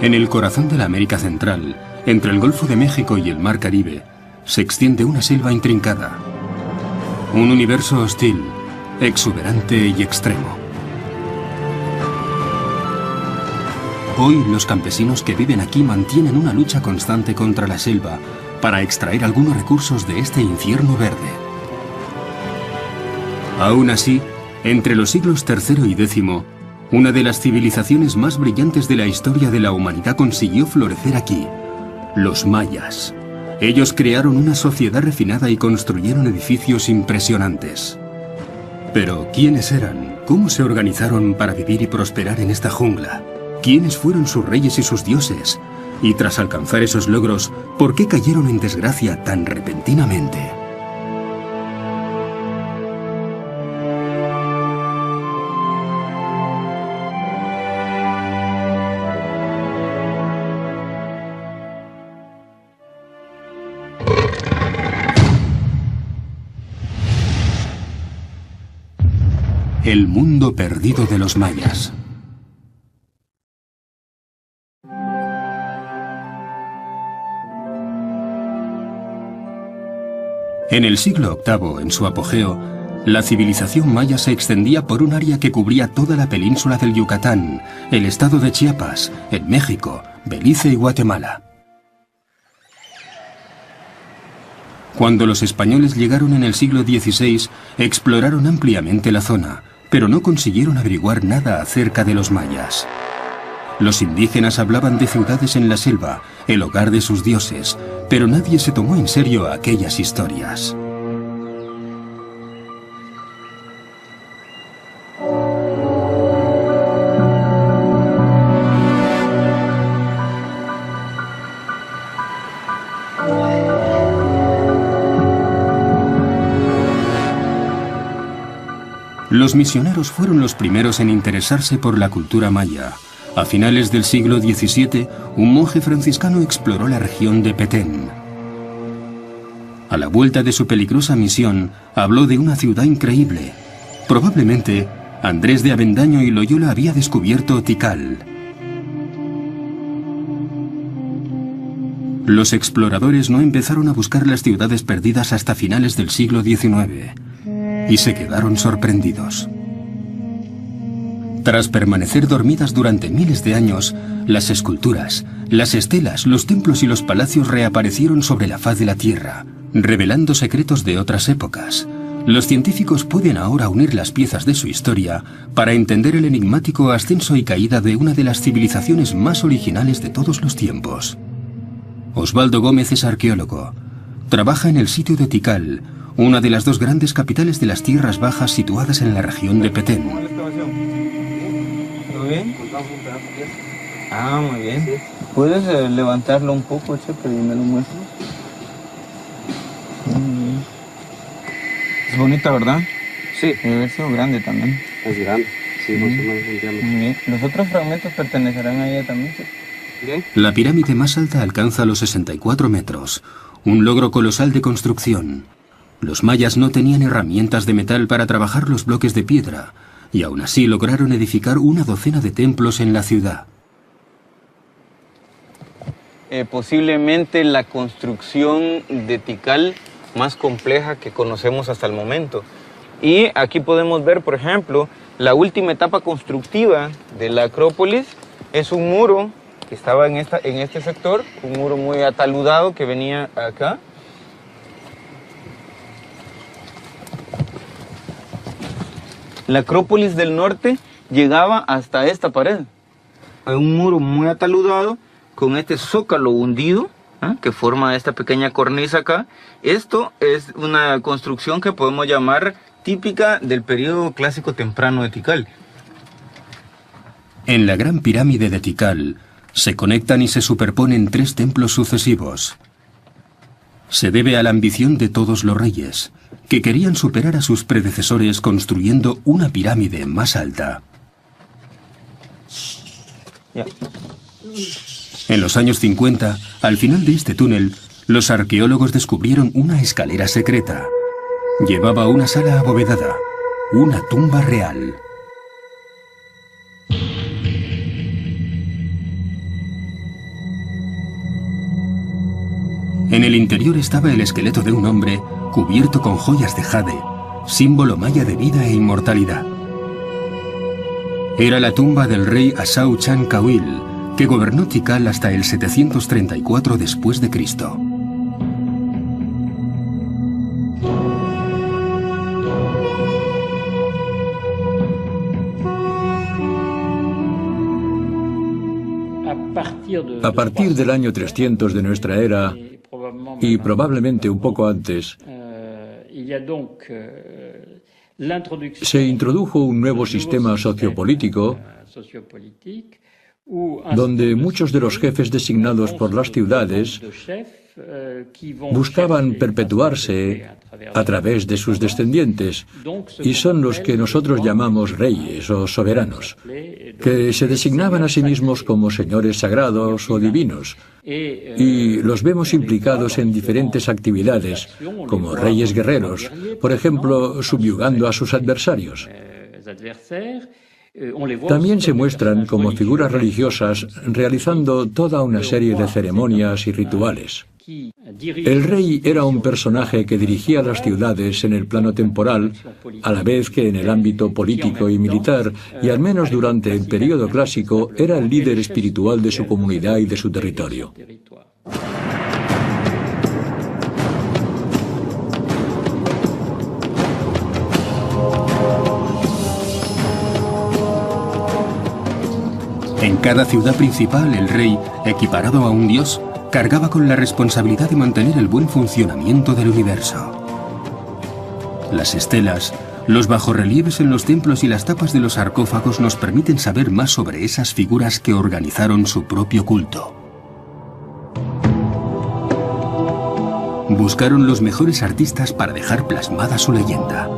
En el corazón de la América Central, entre el Golfo de México y el Mar Caribe, se extiende una selva intrincada. Un universo hostil, exuberante y extremo. Hoy, los campesinos que viven aquí mantienen una lucha constante contra la selva para extraer algunos recursos de este infierno verde. Aún así, entre los siglos III y X, una de las civilizaciones más brillantes de la historia de la humanidad consiguió florecer aquí: los mayas. Ellos crearon una sociedad refinada y construyeron edificios impresionantes. Pero, ¿quiénes eran? ¿Cómo se organizaron para vivir y prosperar en esta jungla? ¿Quiénes fueron sus reyes y sus dioses? Y tras alcanzar esos logros, ¿por qué cayeron en desgracia tan repentinamente? El mundo perdido de los mayas. En el siglo VIII, en su apogeo, la civilización maya se extendía por un área que cubría toda la península del Yucatán, el estado de Chiapas, en México, Belice y Guatemala. Cuando los españoles llegaron en el siglo XVI, exploraron ampliamente la zona, pero no consiguieron averiguar nada acerca de los mayas. Los indígenas hablaban de ciudades en la selva, el hogar de sus dioses, pero nadie se tomó en serio aquellas historias. Los misioneros fueron los primeros en interesarse por la cultura maya. A finales del siglo XVII, un monje franciscano exploró la región de Petén. A la vuelta de su peligrosa misión, habló de una ciudad increíble. Probablemente, Andrés de Avendaño y Loyola había descubierto Tikal. Los exploradores no empezaron a buscar las ciudades perdidas hasta finales del siglo XIX, y se quedaron sorprendidos. Tras permanecer dormidas durante miles de años, las esculturas, las estelas, los templos y los palacios reaparecieron sobre la faz de la Tierra, revelando secretos de otras épocas. Los científicos pueden ahora unir las piezas de su historia para entender el enigmático ascenso y caída de una de las civilizaciones más originales de todos los tiempos. Osvaldo Gómez es arqueólogo. Trabaja en el sitio de Tikal, una de las dos grandes capitales de las Tierras Bajas situadas en la región de Petén. ¿Todo bien? Ah, muy bien. ¿Puedes levantarlo un poco, Chepe, y me lo muestras? Es bonita, ¿verdad? Sí. Debe haber sido grande también. Es grande, sí, más o menos un diámetro. Muy bien. ¿Los otros fragmentos pertenecerán a ella también, Chepe? Bien. La pirámide más alta alcanza los 64 metros, un logro colosal de construcción. Los mayas no tenían herramientas de metal para trabajar los bloques de piedra, y aún así lograron edificar una docena de templos en la ciudad. Posiblemente la construcción de Tikal más compleja que conocemos hasta el momento. Y aquí podemos ver, por ejemplo, la última etapa constructiva de la Acrópolis. Es un muro que estaba en este sector, un muro muy ataludado que venía acá. La Acrópolis del norte llegaba hasta esta pared. Hay un muro muy ataludado con este zócalo hundido, que forma esta pequeña cornisa acá. Esto es una construcción que podemos llamar típica del periodo clásico temprano de Tikal. En la gran pirámide de Tikal se conectan y se superponen tres templos sucesivos. Se debe a la ambición de todos los reyes, que querían superar a sus predecesores construyendo una pirámide más alta. En los años 50, al final de este túnel, los arqueólogos descubrieron una escalera secreta. Llevaba a una sala abovedada, una tumba real. En el interior estaba el esqueleto de un hombre cubierto con joyas de jade, símbolo maya de vida e inmortalidad. Era la tumba del rey Asau Chan Kawil, que gobernó Tikal hasta el 734 después de Cristo. A partir del año 300 de nuestra era, y probablemente un poco antes, se introdujo un nuevo sistema sociopolítico donde muchos de los jefes designados por las ciudades buscaban perpetuarse a través de sus descendientes, y son los que nosotros llamamos reyes o soberanos, que se designaban a sí mismos como señores sagrados o divinos, y los vemos implicados en diferentes actividades, como reyes guerreros, por ejemplo, subyugando a sus adversarios. También se muestran como figuras religiosas realizando toda una serie de ceremonias y rituales. El rey era un personaje que dirigía las ciudades en el plano temporal, a la vez que en el ámbito político y militar, y al menos durante el período clásico era el líder espiritual de su comunidad y de su territorio. En cada ciudad principal, el rey, equiparado a un dios, cargaba con la responsabilidad de mantener el buen funcionamiento del universo. Las estelas, los bajorrelieves en los templos y las tapas de los sarcófagos nos permiten saber más sobre esas figuras que organizaron su propio culto. Buscaron los mejores artistas para dejar plasmada su leyenda.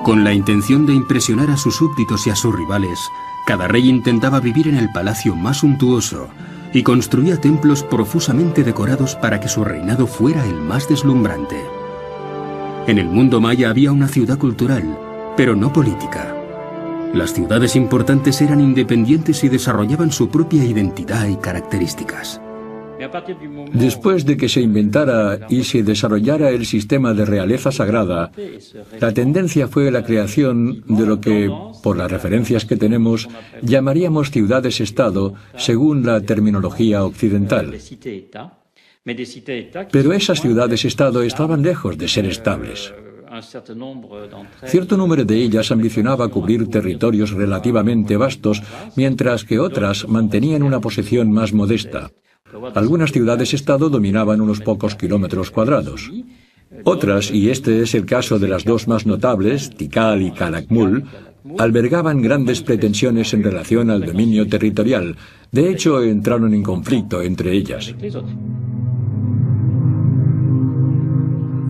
Con la intención de impresionar a sus súbditos y a sus rivales, cada rey intentaba vivir en el palacio más suntuoso y construía templos profusamente decorados para que su reinado fuera el más deslumbrante. En el mundo maya había una ciudad cultural, pero no política. Las ciudades importantes eran independientes y desarrollaban su propia identidad y características. Después de que se inventara y se desarrollara el sistema de realeza sagrada, la tendencia fue la creación de lo que, por las referencias que tenemos, llamaríamos ciudades-estado según la terminología occidental. Pero esas ciudades-estado estaban lejos de ser estables. Cierto número de ellas ambicionaba cubrir territorios relativamente vastos, mientras que otras mantenían una posición más modesta. Algunas ciudades-estado dominaban unos pocos kilómetros cuadrados. Otras, y este es el caso de las dos más notables, Tikal y Calakmul, albergaban grandes pretensiones en relación al dominio territorial. De hecho, entraron en conflicto entre ellas.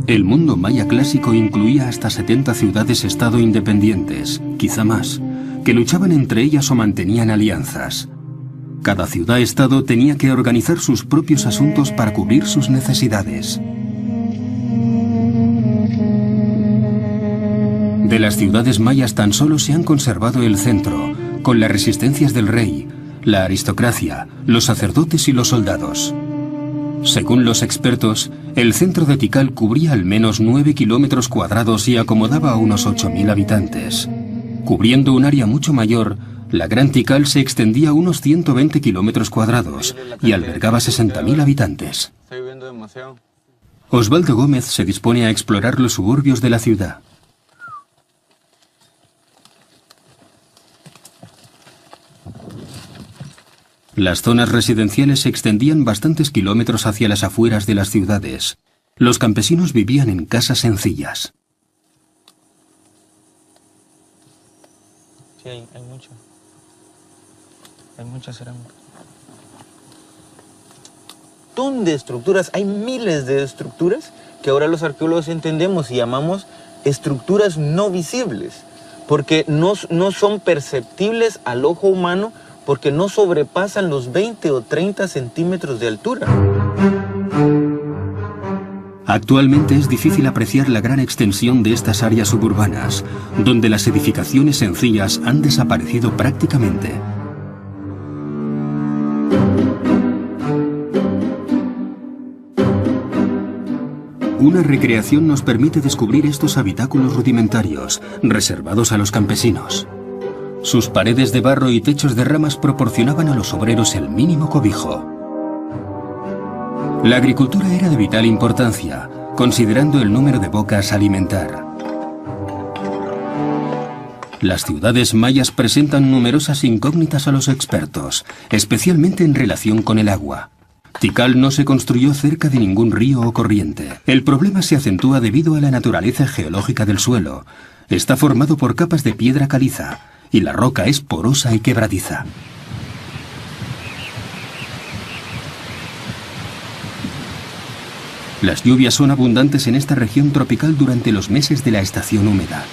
El mundo maya clásico incluía hasta 70 ciudades-estado independientes, quizá más, que luchaban entre ellas o mantenían alianzas. Cada ciudad-estado tenía que organizar sus propios asuntos para cubrir sus necesidades. De las ciudades mayas tan solo se han conservado el centro, con las resistencias del rey, la aristocracia, los sacerdotes y los soldados. Según los expertos, el centro de Tikal cubría al menos 9 kilómetros cuadrados y acomodaba a unos 8.000 habitantes. Cubriendo un área mucho mayor, la Gran Tikal se extendía a unos 120 kilómetros cuadrados y albergaba 60.000 habitantes. Osvaldo Gómez se dispone a explorar los suburbios de la ciudad. Las zonas residenciales se extendían bastantes kilómetros hacia las afueras de las ciudades. Los campesinos vivían en casas sencillas. Sí, hay mucha cerámica. montón de estructuras, hay miles de estructuras que ahora los arqueólogos entendemos y llamamos estructuras no visibles, porque no son perceptibles al ojo humano porque no sobrepasan los 20 o 30 centímetros de altura. Actualmente es difícil apreciar la gran extensión de estas áreas suburbanas, donde las edificaciones sencillas han desaparecido prácticamente. Una recreación nos permite descubrir estos habitáculos rudimentarios, reservados a los campesinos. Sus paredes de barro y techos de ramas proporcionaban a los obreros el mínimo cobijo. La agricultura era de vital importancia, considerando el número de bocas a alimentar. Las ciudades mayas presentan numerosas incógnitas a los expertos, especialmente en relación con el agua. Tikal no se construyó cerca de ningún río o corriente. El problema se acentúa debido a la naturaleza geológica del suelo. Está formado por capas de piedra caliza, y la roca es porosa y quebradiza. Las lluvias son abundantes en esta región tropical durante los meses de la estación húmeda.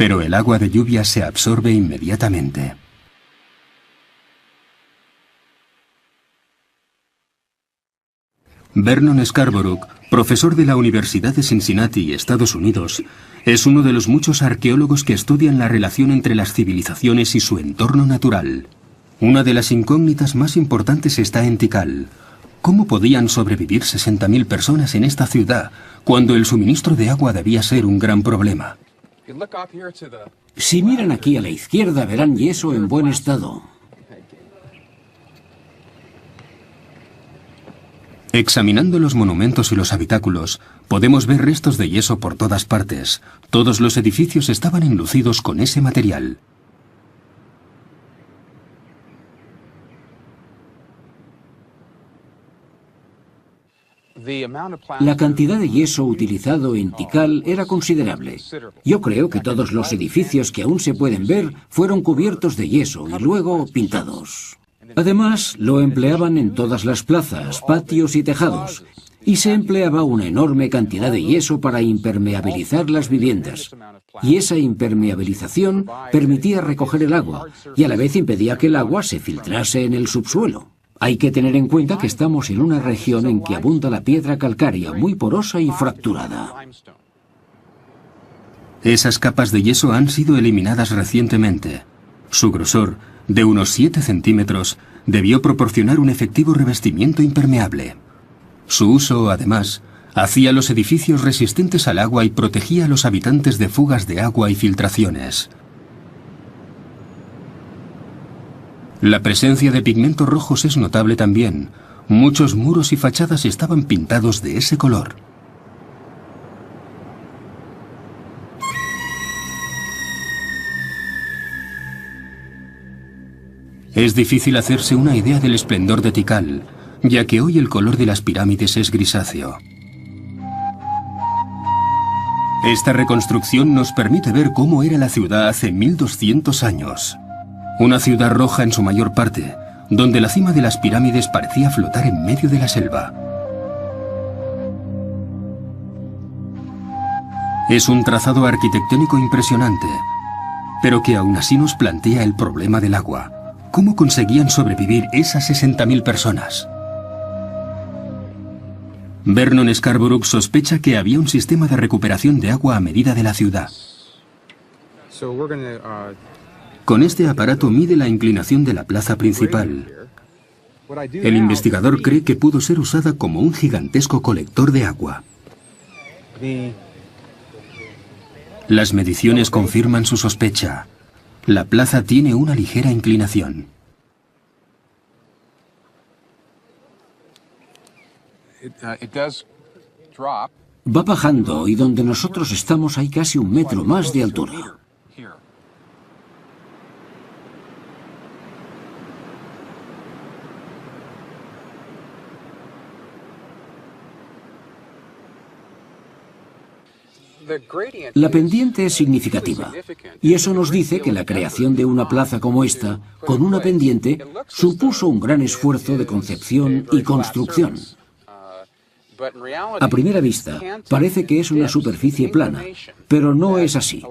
Pero el agua de lluvia se absorbe inmediatamente. Vernon Scarborough, profesor de la Universidad de Cincinnati, Estados Unidos, es uno de los muchos arqueólogos que estudian la relación entre las civilizaciones y su entorno natural. Una de las incógnitas más importantes está en Tikal. ¿Cómo podían sobrevivir 60.000 personas en esta ciudad cuando el suministro de agua debía ser un gran problema? Si miran aquí a la izquierda verán yeso en buen estado. Examinando los monumentos y los habitáculos, podemos ver restos de yeso por todas partes. Todos los edificios estaban enlucidos con ese material. La cantidad de yeso utilizado en Tikal era considerable. Yo creo que todos los edificios que aún se pueden ver fueron cubiertos de yeso y luego pintados. Además, lo empleaban en todas las plazas, patios y tejados, y se empleaba una enorme cantidad de yeso para impermeabilizar las viviendas. Y esa impermeabilización permitía recoger el agua, y a la vez impedía que el agua se filtrase en el subsuelo. Hay que tener en cuenta que estamos en una región en que abunda la piedra calcárea, muy porosa y fracturada. Esas capas de yeso han sido eliminadas recientemente. Su grosor, de unos 7 centímetros, debió proporcionar un efectivo revestimiento impermeable. Su uso, además, hacía los edificios resistentes al agua y protegía a los habitantes de fugas de agua y filtraciones. La presencia de pigmentos rojos es notable también. Muchos muros y fachadas estaban pintados de ese color. Es difícil hacerse una idea del esplendor de Tikal, ya que hoy el color de las pirámides es grisáceo. Esta reconstrucción nos permite ver cómo era la ciudad hace 1200 años. Una ciudad roja en su mayor parte, donde la cima de las pirámides parecía flotar en medio de la selva. Es un trazado arquitectónico impresionante, pero que aún así nos plantea el problema del agua. ¿Cómo conseguían sobrevivir esas 60.000 personas? Vernon Scarborough sospecha que había un sistema de recuperación de agua a medida de la ciudad. Con este aparato mide la inclinación de la plaza principal. El investigador cree que pudo ser usada como un gigantesco colector de agua. Las mediciones confirman su sospecha. La plaza tiene una ligera inclinación. Va bajando y donde nosotros estamos hay casi 1 metro más de altura. La pendiente es significativa, y eso nos dice que la creación de una plaza como esta, con una pendiente, supuso un gran esfuerzo de concepción y construcción. A primera vista, parece que es una superficie plana, pero no es así.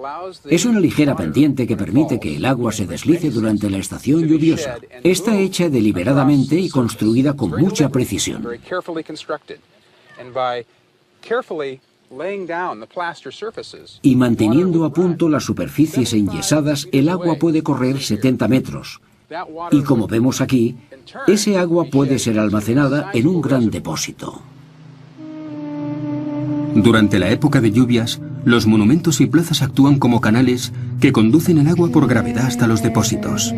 Es una ligera pendiente que permite que el agua se deslice durante la estación lluviosa. Está hecha deliberadamente y construida con mucha precisión. Y manteniendo a punto las superficies enyesadas, el agua puede correr 70 metros. Y como vemos aquí, ese agua puede ser almacenada en un gran depósito. Durante la época de lluvias, los monumentos y plazas actúan como canales que conducen el agua por gravedad hasta los depósitos.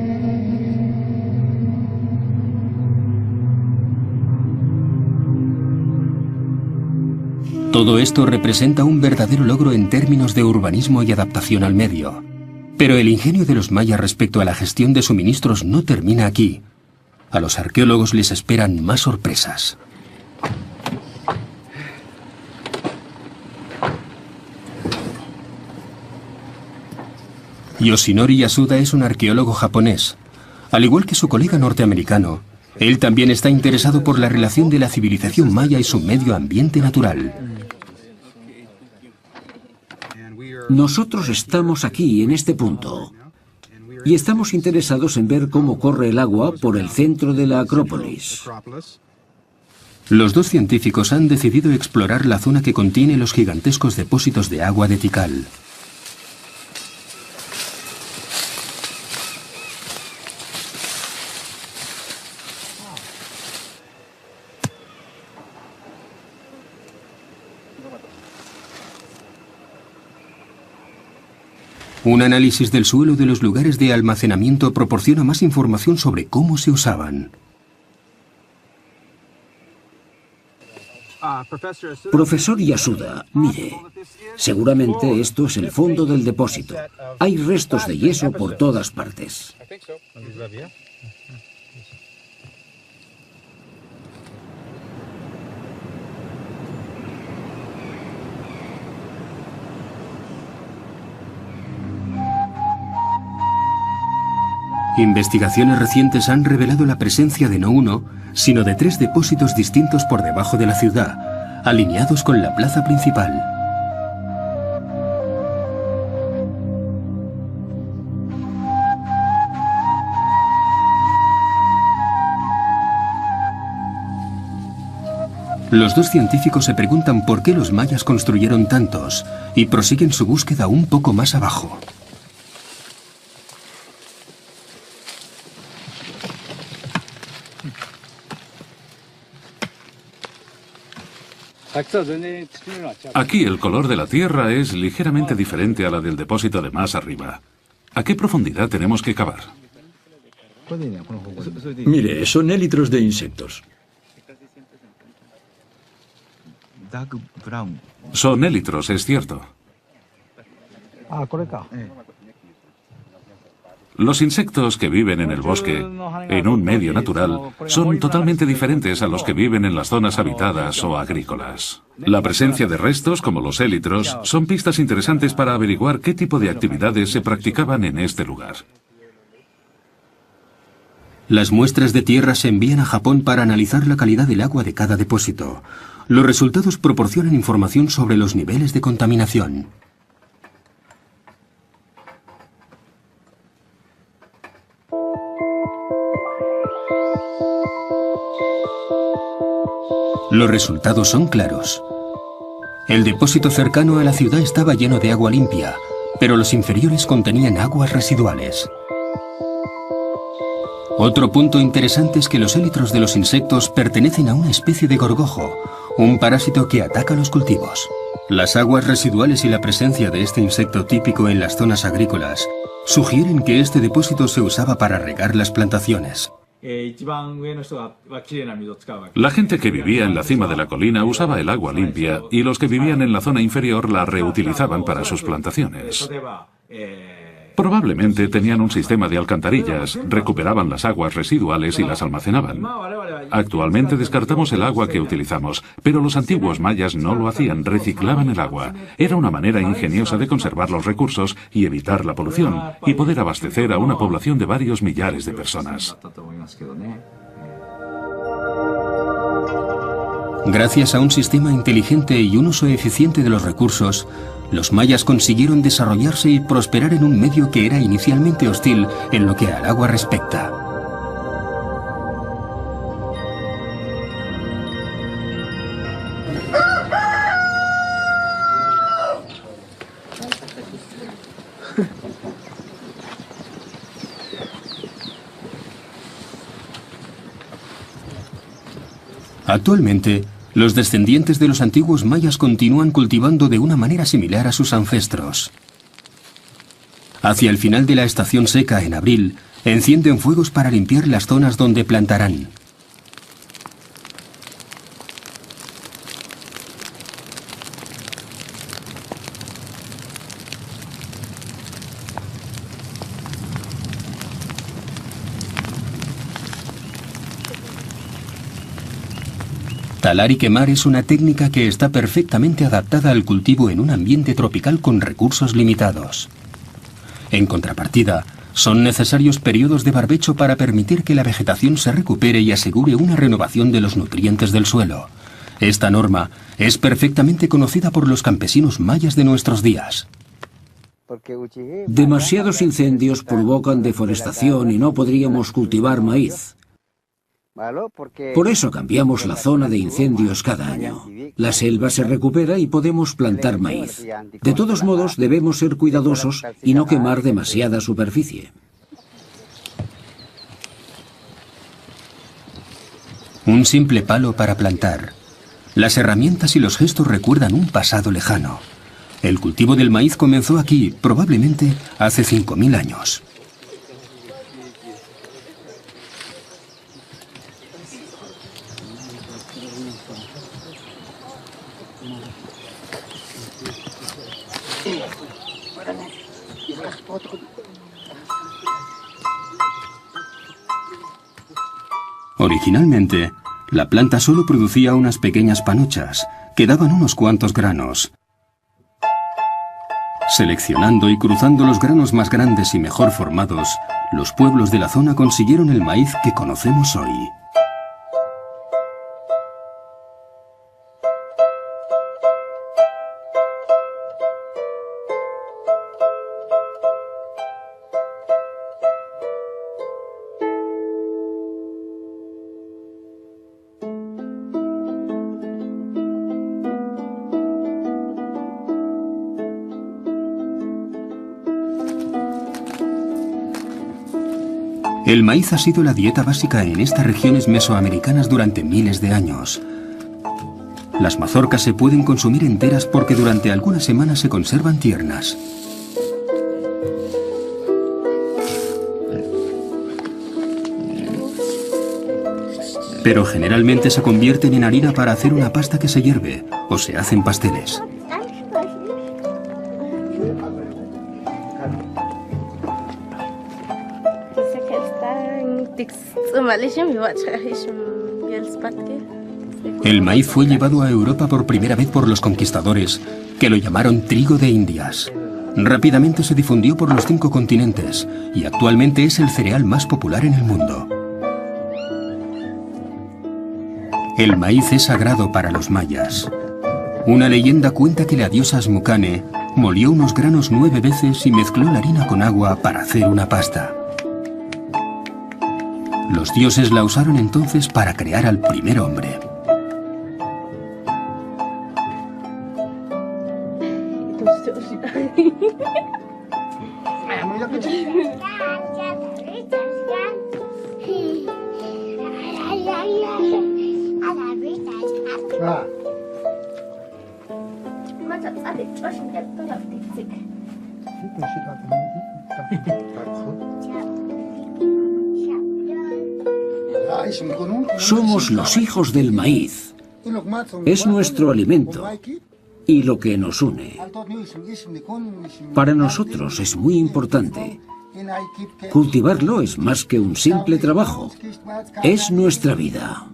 Todo esto representa un verdadero logro en términos de urbanismo y adaptación al medio. Pero el ingenio de los mayas respecto a la gestión de suministros no termina aquí. A los arqueólogos les esperan más sorpresas. Yoshinori Yasuda es un arqueólogo japonés. Al igual que su colega norteamericano, él también está interesado por la relación de la civilización maya y su medio ambiente natural. Nosotros estamos aquí, en este punto, y estamos interesados en ver cómo corre el agua por el centro de la Acrópolis. Los dos científicos han decidido explorar la zona que contiene los gigantescos depósitos de agua de Tikal. Un análisis del suelo de los lugares de almacenamiento proporciona más información sobre cómo se usaban. Profesor Yasuda, mire, seguramente esto es el fondo del depósito. Hay restos de yeso por todas partes. Investigaciones recientes han revelado la presencia de no uno, sino de 3 depósitos distintos por debajo de la ciudad, alineados con la plaza principal. Los dos científicos se preguntan por qué los mayas construyeron tantos y prosiguen su búsqueda un poco más abajo. Aquí el color de la tierra es ligeramente diferente a la del depósito de más arriba. ¿A qué profundidad tenemos que cavar? Mire, son élitros de insectos. Son élitros, es cierto. Los insectos que viven en el bosque, en un medio natural, son totalmente diferentes a los que viven en las zonas habitadas o agrícolas. La presencia de restos, como los élitros, son pistas interesantes para averiguar qué tipo de actividades se practicaban en este lugar. Las muestras de tierra se envían a Japón para analizar la calidad del agua de cada depósito. Los resultados proporcionan información sobre los niveles de contaminación. Los resultados son claros. El depósito cercano a la ciudad estaba lleno de agua limpia, pero los inferiores contenían aguas residuales. Otro punto interesante es que los élitros de los insectos pertenecen a una especie de gorgojo, un parásito que ataca los cultivos. Las aguas residuales y la presencia de este insecto típico en las zonas agrícolas sugieren que este depósito se usaba para regar las plantaciones. La gente que vivía en la cima de la colina usaba el agua limpia y los que vivían en la zona inferior la reutilizaban para sus plantaciones. Probablemente tenían un sistema de alcantarillas, recuperaban las aguas residuales y las almacenaban. Actualmente descartamos el agua que utilizamos, pero los antiguos mayas no lo hacían, reciclaban el agua. Era una manera ingeniosa de conservar los recursos y evitar la polución, y poder abastecer a una población de varios millares de personas. Gracias a un sistema inteligente y un uso eficiente de los recursos, los mayas consiguieron desarrollarse y prosperar en un medio que era inicialmente hostil en lo que al agua respecta. Actualmente, los descendientes de los antiguos mayas continúan cultivando de una manera similar a sus ancestros. Hacia el final de la estación seca, en abril, encienden fuegos para limpiar las zonas donde plantarán. Talar y quemar es una técnica que está perfectamente adaptada al cultivo en un ambiente tropical con recursos limitados. En contrapartida, son necesarios periodos de barbecho para permitir que la vegetación se recupere y asegure una renovación de los nutrientes del suelo. Esta norma es perfectamente conocida por los campesinos mayas de nuestros días. Demasiados incendios provocan deforestación y no podríamos cultivar maíz. Por eso cambiamos la zona de incendios cada año. La selva se recupera y podemos plantar maíz. De todos modos, debemos ser cuidadosos y no quemar demasiada superficie. Un simple palo para plantar. Las herramientas y los gestos recuerdan un pasado lejano. El cultivo del maíz comenzó aquí, probablemente hace 5000 años. Originalmente, la planta solo producía unas pequeñas panuchas, que daban unos cuantos granos. Seleccionando y cruzando los granos más grandes y mejor formados, los pueblos de la zona consiguieron el maíz que conocemos hoy. El maíz ha sido la dieta básica en estas regiones mesoamericanas durante miles de años. Las mazorcas se pueden consumir enteras porque durante algunas semanas se conservan tiernas. Pero generalmente se convierten en harina para hacer una pasta que se hierve o se hacen pasteles. El maíz fue llevado a Europa por primera vez por los conquistadores, que lo llamaron trigo de Indias. Rápidamente se difundió por los 5 continentes y actualmente es el cereal más popular en el mundo. El maíz es sagrado para los mayas. Una leyenda cuenta que la diosa Asmukane molió unos granos 9 veces y mezcló la harina con agua para hacer una pasta. Los dioses la usaron entonces para crear al primer hombre. Somos los hijos del maíz. Es nuestro alimento. y lo que nos une. Para nosotros es muy importante. Cultivarlo es más que un simple trabajo. Es nuestra vida.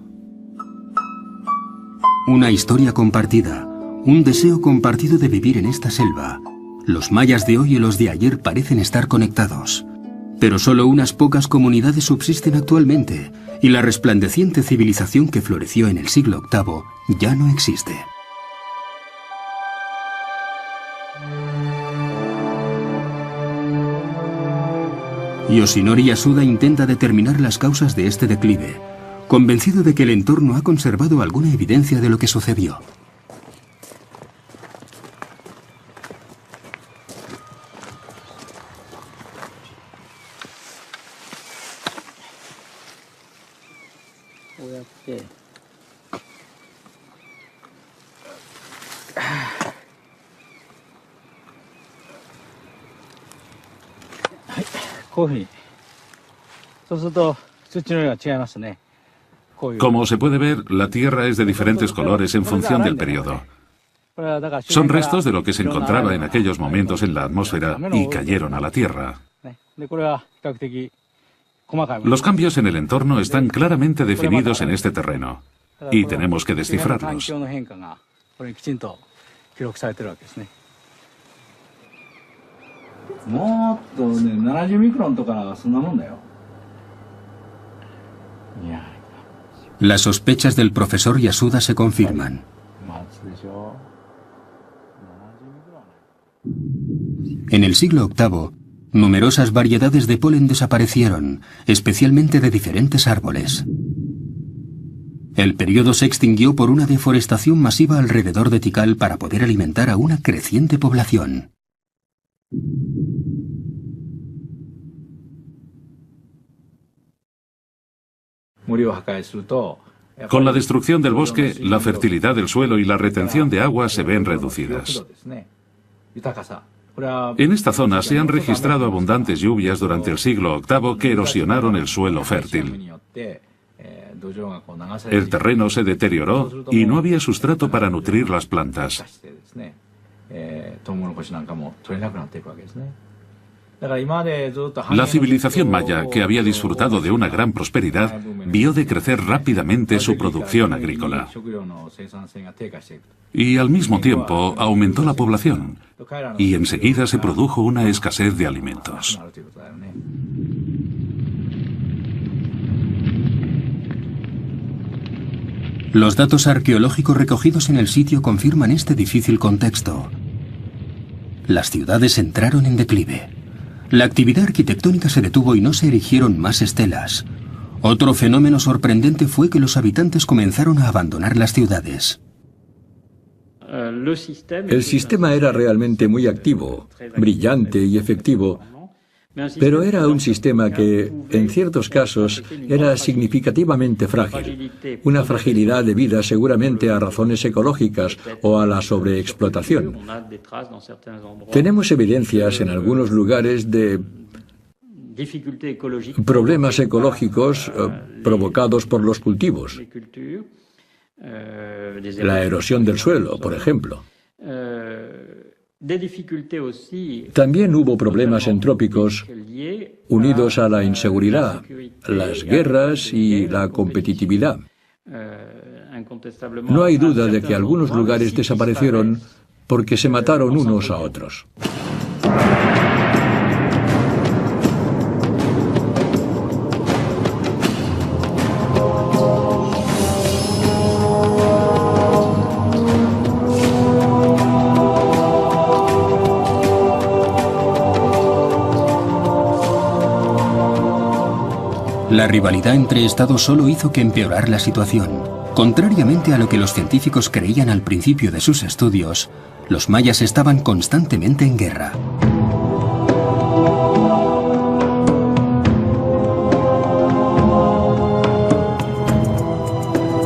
Una historia compartida, un deseo compartido de vivir en esta selva. Los mayas de hoy y los de ayer parecen estar conectados. Pero solo unas pocas comunidades subsisten actualmente, y la resplandeciente civilización que floreció en el siglo VIII ya no existe. Yoshinori Yasuda intenta determinar las causas de este declive, convencido de que el entorno ha conservado alguna evidencia de lo que sucedió. Como se puede ver, la tierra es de diferentes colores en función del periodo. Son restos de lo que se encontraba en aquellos momentos en la atmósfera y cayeron a la tierra. Los cambios en el entorno están claramente definidos en este terreno y tenemos que descifrarlos. Las sospechas del profesor Yasuda se confirman. En el siglo VIII, numerosas variedades de polen desaparecieron, especialmente de diferentes árboles. El periodo se extinguió por una deforestación masiva alrededor de Tikal para poder alimentar a una creciente población. Con la destrucción del bosque, la fertilidad del suelo y la retención de agua se ven reducidas. En esta zona se han registrado abundantes lluvias durante el siglo VIII que erosionaron el suelo fértil. El terreno se deterioró y no había sustrato para nutrir las plantas. La civilización maya, que había disfrutado de una gran prosperidad, vio decrecer rápidamente su producción agrícola. Y al mismo tiempo aumentó la población, y enseguida se produjo una escasez de alimentos. Los datos arqueológicos recogidos en el sitio confirman este difícil contexto. Las ciudades entraron en declive. La actividad arquitectónica se detuvo y no se erigieron más estelas. Otro fenómeno sorprendente fue que los habitantes comenzaron a abandonar las ciudades. El sistema era realmente muy activo, brillante y efectivo, pero era un sistema que, en ciertos casos, era significativamente frágil. Una fragilidad debida seguramente a razones ecológicas o a la sobreexplotación. Tenemos evidencias en algunos lugares de problemas ecológicos provocados por los cultivos. La erosión del suelo, por ejemplo. También hubo problemas entrópicos unidos a la inseguridad, las guerras y la competitividad. No hay duda de que algunos lugares desaparecieron porque se mataron unos a otros. La rivalidad entre estados solo hizo que empeorar la situación. Contrariamente a lo que los científicos creían al principio de sus estudios, los mayas estaban constantemente en guerra.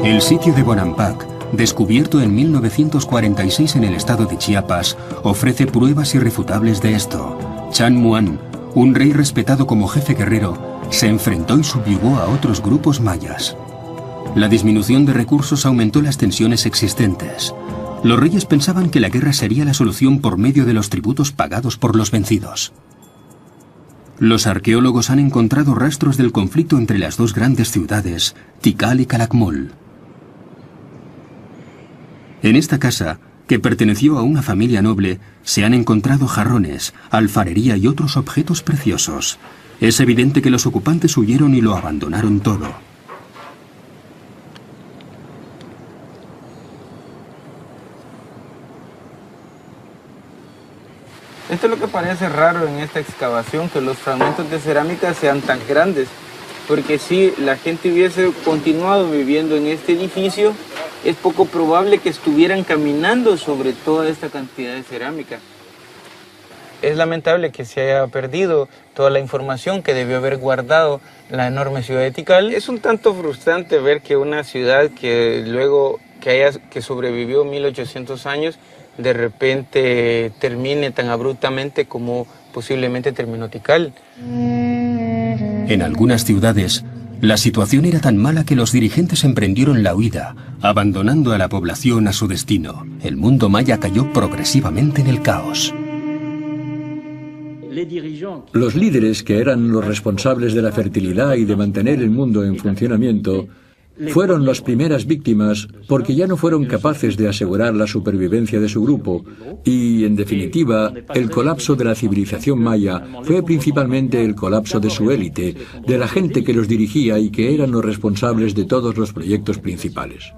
El sitio de Bonampak, descubierto en 1946 en el estado de Chiapas, ofrece pruebas irrefutables de esto. Chan Muan, un rey respetado como jefe guerrero, se enfrentó y subyugó a otros grupos mayas. La disminución de recursos aumentó las tensiones existentes. Los reyes pensaban que la guerra sería la solución por medio de los tributos pagados por los vencidos. Los arqueólogos han encontrado rastros del conflicto entre las dos grandes ciudades, Tikal y Calakmul. En esta casa, que perteneció a una familia noble, se han encontrado jarrones, alfarería y otros objetos preciosos. Es evidente que los ocupantes huyeron y lo abandonaron todo. Esto es lo que parece raro en esta excavación, que los fragmentos de cerámica sean tan grandes, porque si la gente hubiese continuado viviendo en este edificio, es poco probable que estuvieran caminando sobre toda esta cantidad de cerámica. Es lamentable que se haya perdido toda la información que debió haber guardado la enorme ciudad de Tikal. Es un tanto frustrante ver que una ciudad que luego que sobrevivió 1800 años, de repente termine tan abruptamente como posiblemente terminó Tikal. En algunas ciudades, la situación era tan mala que los dirigentes emprendieron la huida, abandonando a la población a su destino. El mundo maya cayó progresivamente en el caos. Los líderes, que eran los responsables de la fertilidad y de mantener el mundo en funcionamiento, fueron las primeras víctimas porque ya no fueron capaces de asegurar la supervivencia de su grupo y, en definitiva, el colapso de la civilización maya fue principalmente el colapso de su élite, de la gente que los dirigía y que eran los responsables de todos los proyectos principales.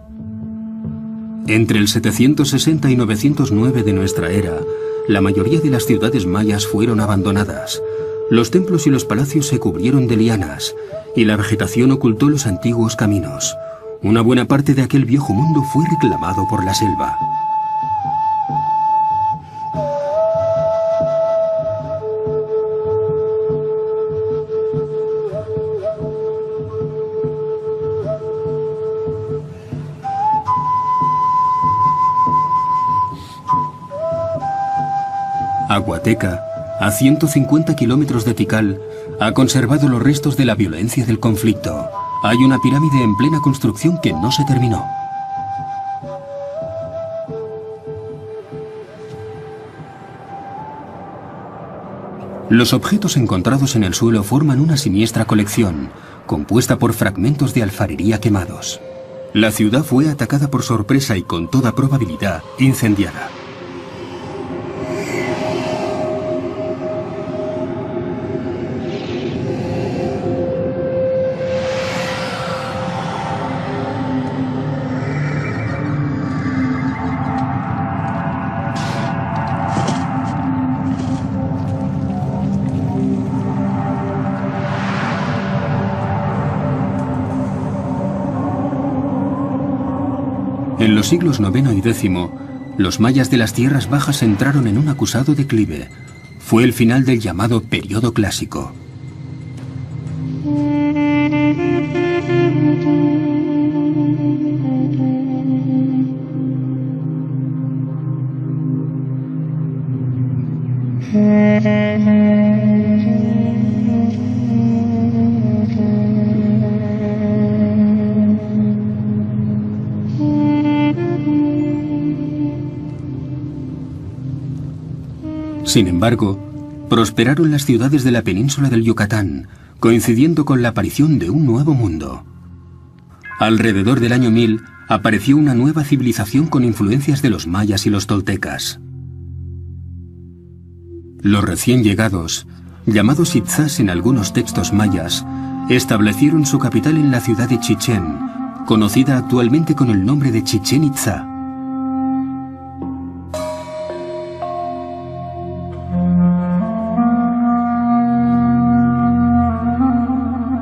Entre el 760 y 909 de nuestra era, la mayoría de las ciudades mayas fueron abandonadas. Los templos y los palacios se cubrieron de lianas, y la vegetación ocultó los antiguos caminos. Una buena parte de aquel viejo mundo fue reclamado por la selva. Aguateca, a 150 kilómetros de Tikal, ha conservado los restos de la violencia del conflicto. Hay una pirámide en plena construcción que no se terminó. Los objetos encontrados en el suelo forman una siniestra colección, compuesta por fragmentos de alfarería quemados. La ciudad fue atacada por sorpresa y con toda probabilidad incendiada. En los siglos IX y X, los mayas de las tierras bajas entraron en un acusado declive. Fue el final del llamado Período Clásico. Sin embargo, prosperaron las ciudades de la península del Yucatán, coincidiendo con la aparición de un nuevo mundo. Alrededor del año 1000 apareció una nueva civilización con influencias de los mayas y los toltecas. Los recién llegados, llamados Itzás en algunos textos mayas, establecieron su capital en la ciudad de Chichén, conocida actualmente con el nombre de Chichén Itzá.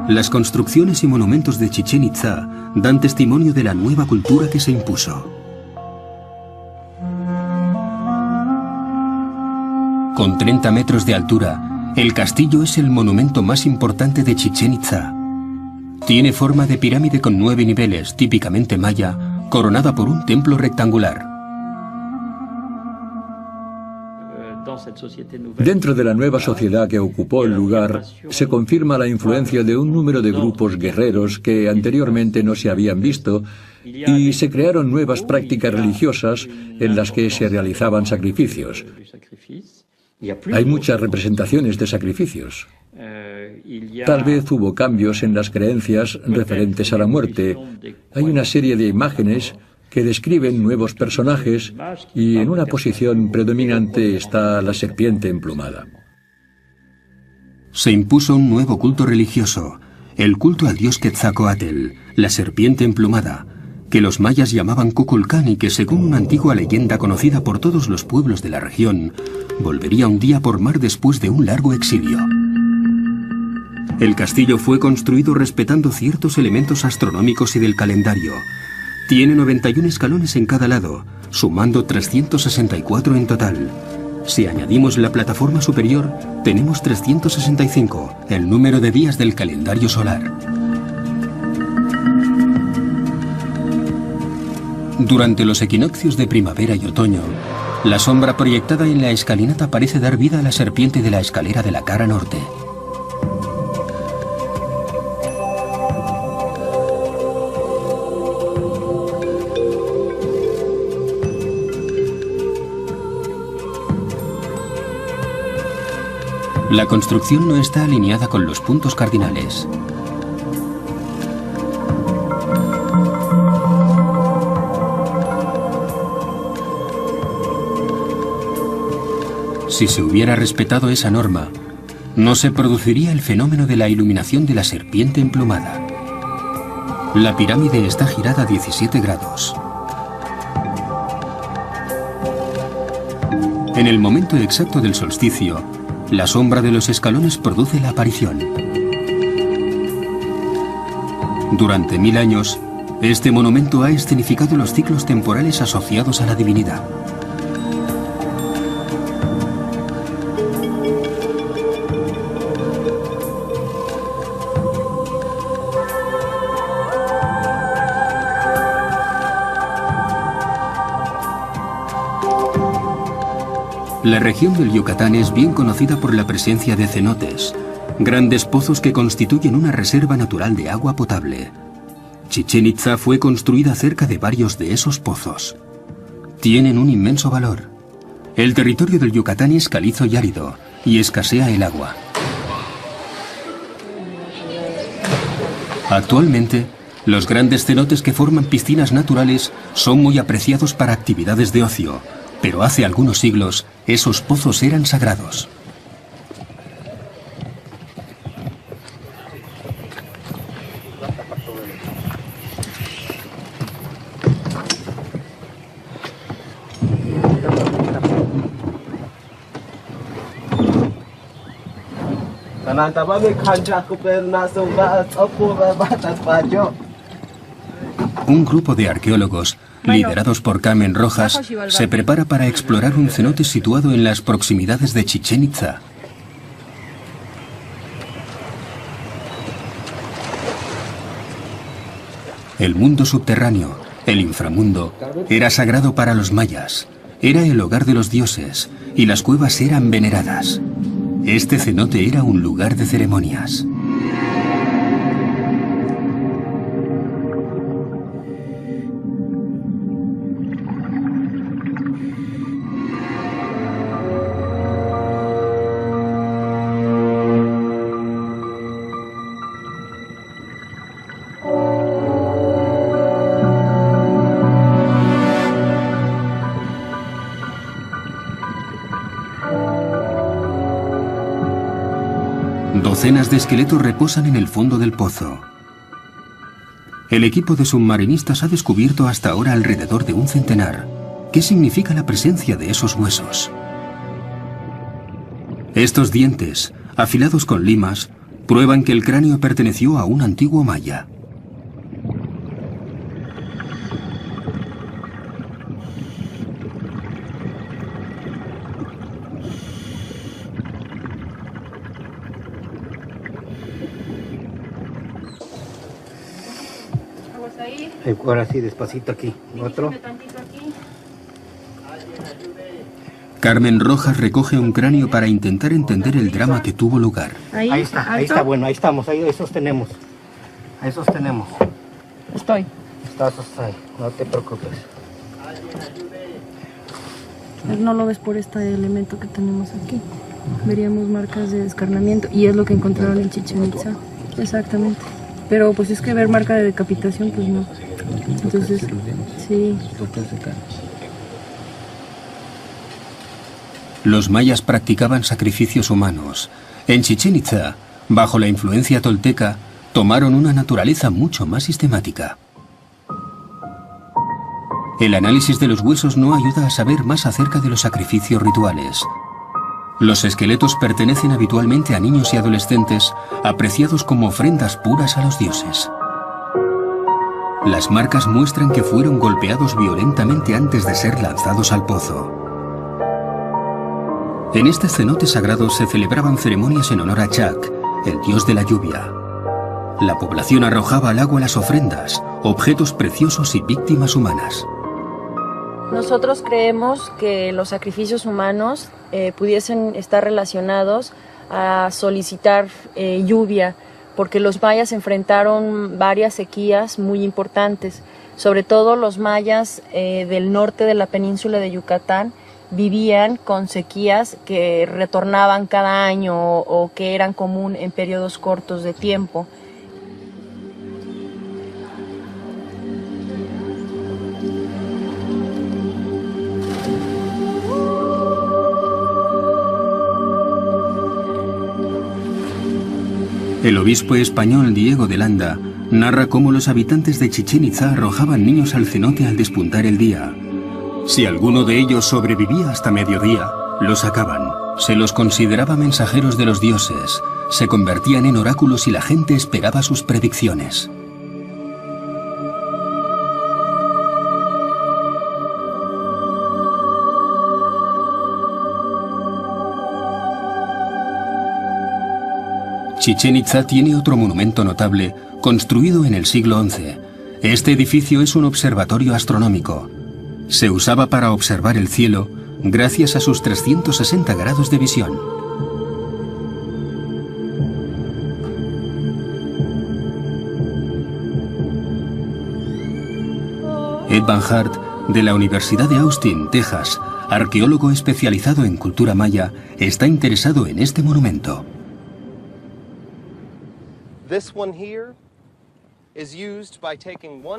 Las construcciones y monumentos de Chichén Itzá dan testimonio de la nueva cultura que se impuso. Con 30 metros de altura, el castillo es el monumento más importante de Chichén Itzá. Tiene forma de pirámide con 9 niveles, típicamente maya, coronada por un templo rectangular. Dentro de la nueva sociedad que ocupó el lugar, se confirma la influencia de un número de grupos guerreros que anteriormente no se habían visto y se crearon nuevas prácticas religiosas en las que se realizaban sacrificios. Hay muchas representaciones de sacrificios. Tal vez hubo cambios en las creencias referentes a la muerte. Hay una serie de imágenes que describen nuevos personajes y en una posición predominante está la serpiente emplumada. Se impuso un nuevo culto religioso, el culto al dios Quetzalcóatl, la serpiente emplumada, que los mayas llamaban Kukulcán y que, según una antigua leyenda conocida por todos los pueblos de la región, volvería un día por mar después de un largo exilio. El castillo fue construido respetando ciertos elementos astronómicos y del calendario. Tiene 91 escalones en cada lado, sumando 364 en total. Si añadimos la plataforma superior, tenemos 365, el número de días del calendario solar. Durante los equinoccios de primavera y otoño, la sombra proyectada en la escalinata parece dar vida a la serpiente de la escalera de la cara norte. La construcción no está alineada con los puntos cardinales. Si se hubiera respetado esa norma, no se produciría el fenómeno de la iluminación de la serpiente emplumada. La pirámide está girada a 17 grados. En el momento exacto del solsticio, la sombra de los escalones produce la aparición. Durante 1000 años, este monumento ha escenificado los ciclos temporales asociados a la divinidad. La región del Yucatán es bien conocida por la presencia de cenotes, grandes pozos que constituyen una reserva natural de agua potable. Chichén Itzá fue construida cerca de varios de esos pozos. Tienen un inmenso valor. El territorio del Yucatán es calizo y árido, y escasea el agua. Actualmente, los grandes cenotes que forman piscinas naturales son muy apreciados para actividades de ocio, pero hace algunos siglos esos pozos eran sagrados. Un grupo de arqueólogos, liderados por Carmen Rojas, se prepara para explorar un cenote situado en las proximidades de Chichén Itzá. El mundo subterráneo, el inframundo, era sagrado para los mayas. Era el hogar de los dioses, y las cuevas eran veneradas. Este cenote era un lugar de ceremonias. Docenas de esqueletos reposan en el fondo del pozo. El equipo de submarinistas ha descubierto hasta ahora alrededor de un centenar. ¿Qué significa la presencia de esos huesos? Estos dientes, afilados con limas, prueban que el cráneo perteneció a un antiguo maya. Ahora sí, despacito aquí. Otro. Carmen Rojas recoge un cráneo para intentar entender el drama que tuvo lugar. Ahí está, bueno, ahí estamos, ahí sostenemos. Ahí sostenemos. Estoy. Estás ahí, no te preocupes. No lo ves por este elemento que tenemos aquí. Veríamos marcas de descarnamiento y es lo que encontraron en Chichén Itzá. Exactamente. Pero pues es que ver marca de decapitación, pues no. Entonces, sí. Los mayas practicaban sacrificios humanos. En Chichén Itzá, bajo la influencia tolteca, tomaron una naturaleza mucho más sistemática. El análisis de los huesos no ayuda a saber más acerca de los sacrificios rituales. Los esqueletos pertenecen habitualmente a niños y adolescentes, apreciados como ofrendas puras a los dioses. Las marcas muestran que fueron golpeados violentamente antes de ser lanzados al pozo. En este cenote sagrado se celebraban ceremonias en honor a Chak, el dios de la lluvia. La población arrojaba al agua las ofrendas, objetos preciosos y víctimas humanas. Nosotros creemos que los sacrificios humanos pudiesen estar relacionados a solicitar lluvia, porque los mayas enfrentaron varias sequías muy importantes. Sobre todo los mayas del norte de la península de Yucatán vivían con sequías que retornaban cada año o que eran común en periodos cortos de tiempo. El obispo español Diego de Landa narra cómo los habitantes de Chichén Itzá arrojaban niños al cenote al despuntar el día. Si alguno de ellos sobrevivía hasta mediodía, los sacaban. Se los consideraba mensajeros de los dioses, se convertían en oráculos y la gente esperaba sus predicciones. Chichén Itzá tiene otro monumento notable, construido en el siglo XI. Este edificio es un observatorio astronómico. Se usaba para observar el cielo gracias a sus 360 grados de visión. Ed Van Hart, de la Universidad de Austin, Texas, arqueólogo especializado en cultura maya, está interesado en este monumento.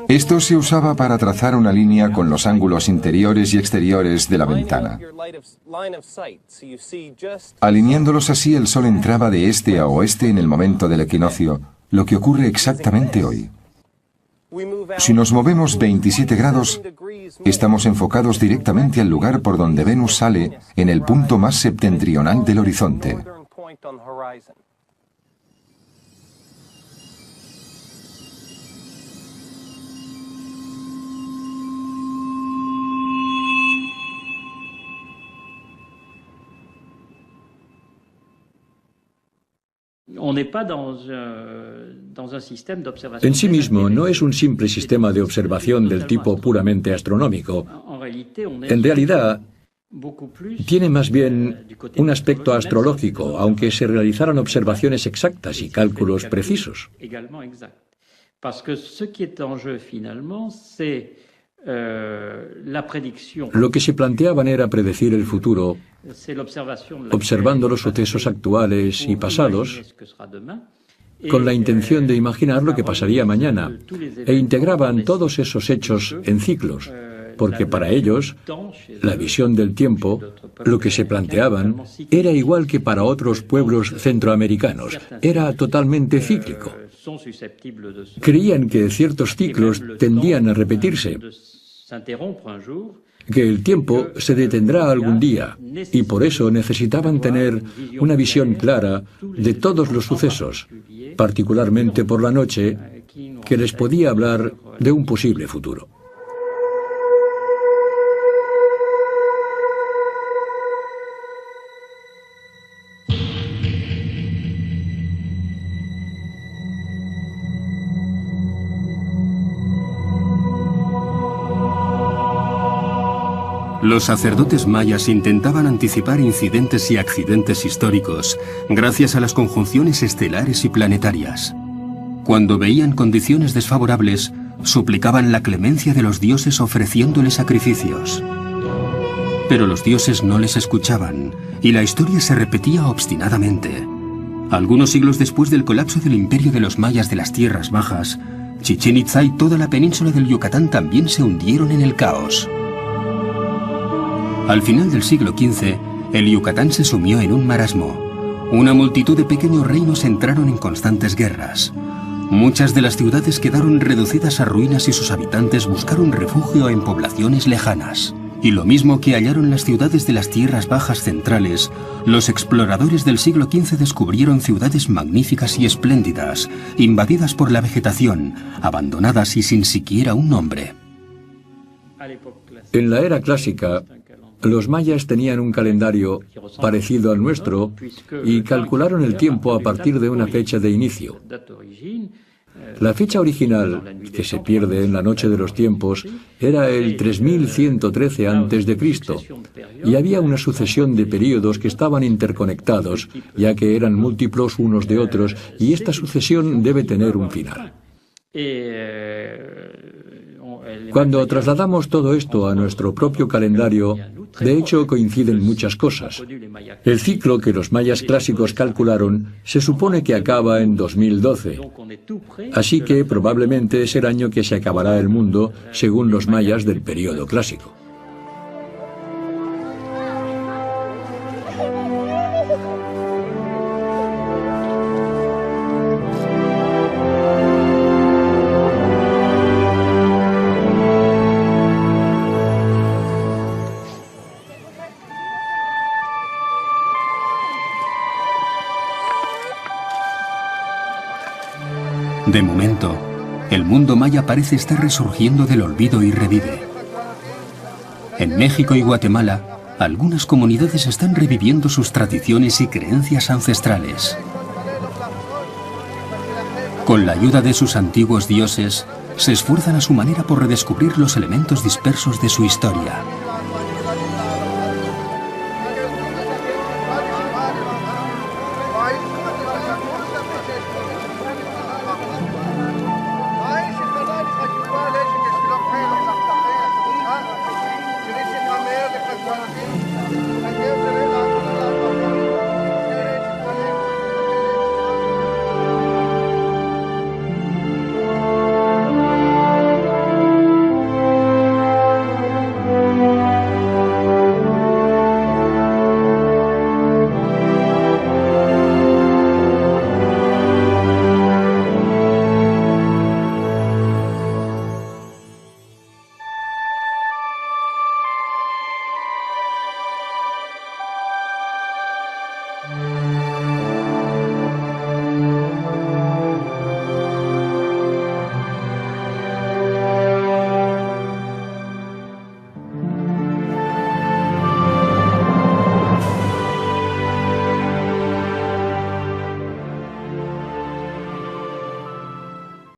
Esto se usaba para trazar una línea con los ángulos interiores y exteriores de la ventana. Alineándolos así, el sol entraba de este a oeste en el momento del equinoccio, lo que ocurre exactamente hoy. Si nos movemos 27 grados, estamos enfocados directamente al lugar por donde Venus sale en el punto más septentrional del horizonte. En sí mismo no es un simple sistema de observación del tipo puramente astronómico. En realidad, tiene más bien un aspecto astrológico, aunque se realizaran observaciones exactas y cálculos precisos. Lo que se planteaban era predecir el futuro, observando los sucesos actuales y pasados, con la intención de imaginar lo que pasaría mañana, e integraban todos esos hechos en ciclos, porque para ellos, la visión del tiempo, lo que se planteaban, era igual que para otros pueblos centroamericanos, era totalmente cíclico. Creían que ciertos ciclos tendían a repetirse, que el tiempo se detendrá algún día, y por eso necesitaban tener una visión clara de todos los sucesos, particularmente por la noche, que les podía hablar de un posible futuro. Los sacerdotes mayas intentaban anticipar incidentes y accidentes históricos gracias a las conjunciones estelares y planetarias. Cuando veían condiciones desfavorables, suplicaban la clemencia de los dioses ofreciéndoles sacrificios. Pero los dioses no les escuchaban, y la historia se repetía obstinadamente. Algunos siglos después del colapso del imperio de los mayas de las Tierras Bajas, Chichén Itzá y toda la península del Yucatán también se hundieron en el caos. Al final del siglo XV, el Yucatán se sumió en un marasmo. Una multitud de pequeños reinos entraron en constantes guerras. Muchas de las ciudades quedaron reducidas a ruinas y sus habitantes buscaron refugio en poblaciones lejanas. Y lo mismo que hallaron las ciudades de las tierras bajas centrales, los exploradores del siglo XV descubrieron ciudades magníficas y espléndidas, invadidas por la vegetación, abandonadas y sin siquiera un nombre. En la era clásica, los mayas tenían un calendario parecido al nuestro y calcularon el tiempo a partir de una fecha de inicio. La fecha original, que se pierde en la noche de los tiempos, era el 3113 a.C., y había una sucesión de períodos que estaban interconectados, ya que eran múltiplos unos de otros, y esta sucesión debe tener un final. Cuando trasladamos todo esto a nuestro propio calendario, de hecho coinciden muchas cosas. El ciclo que los mayas clásicos calcularon se supone que acaba en 2012, así que probablemente es el año que se acabará el mundo según los mayas del período clásico. De momento, el mundo maya parece estar resurgiendo del olvido y revive. En México y Guatemala, algunas comunidades están reviviendo sus tradiciones y creencias ancestrales. Con la ayuda de sus antiguos dioses, se esfuerzan a su manera por redescubrir los elementos dispersos de su historia.